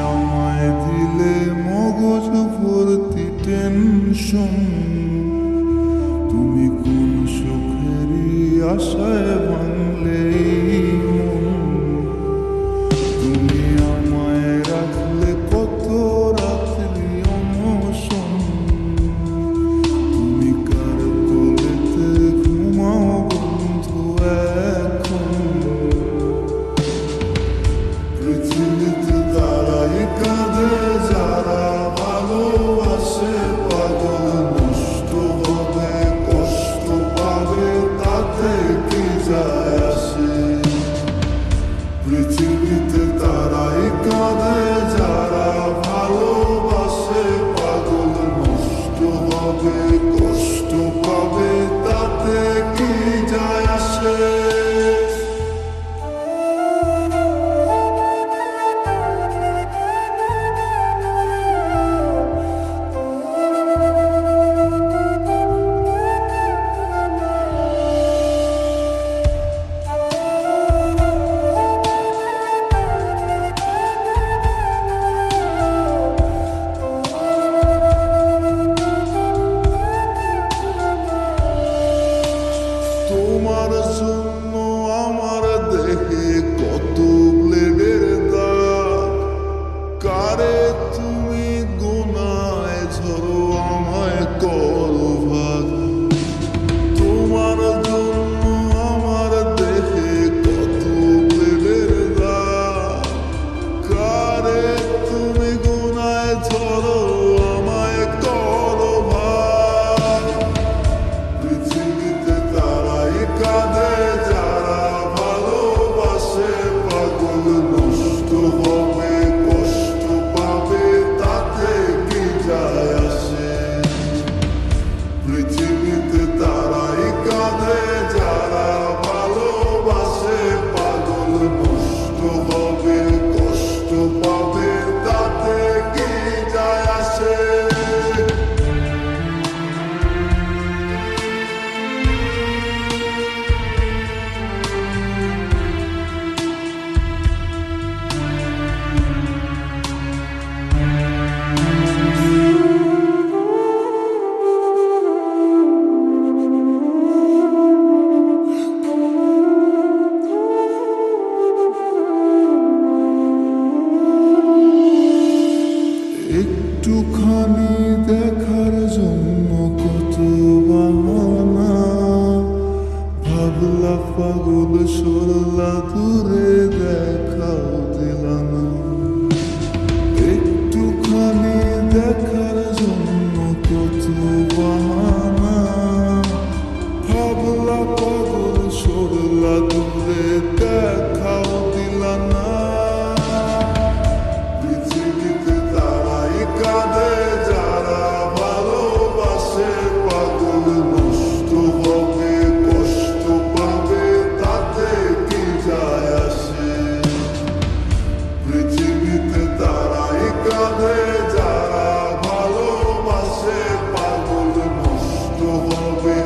আমায় দিলে মগজ ভর্তি টেনশন, তুমি কোন সুখেরই আশায় ভাঙলে এই মন। তুমি আমায় রাখলে কত রাত্রি অনশন, তুমি কার কোলেতে ঘুমাও বন্ধু এখন। পৃথিবীতে তারাই কাঁদে যারা ভালোবাসে, পাগল নষ্ট হবে কষ্ট পাবে তাতে কি যায় আসে। পৃথিবীতে তারাই কাঁদে যারা ভালোবাসে, পাগল নষ্ট হবে কষ্ট পাবে তাতে কি যায় আসে। তোমার জন্য আমার দেহে কত ব্লেডের দাগ, কারে তুমি গোনায় ঝরো আমায় করো ভাগ। তোমার জন্য আমার দেহে কত ব্লেডের দাগ, কারে তুমি গোনায় ঝরো আমায় করো ভাগ। পৃথিবীতে তারাই কাঁদে যারা ভালোবাসে, পাগল নষ্ট হবে কষ্ট পাবে তাতে কি যায় আসে। পৃথিবীতে তারাই কাঁদে যারা ভালোবাসে, পাগল নষ্ট হবে কষ্ট পাবে তাতে কি যায় আসে। একটুখানি দেখার জন্য কত বাহানা, ভাবলা পাগল সরলা দূরে দেখাও দিলা না। একটুখানি দেখার জন্য কত বাহানা, ভাবলা পাগল সরলা দূরে দেখাও দিলা না। পৃথিবীতে তারাই কাঁদে যারা ভালোবাসে, পাগল নষ্ট হবে কষ্ট পাবে তাতে কি যায় আসে। পৃথিবীতে তারাই কাঁদে যারা ভালোবাসে, পাগল নষ্ট হবে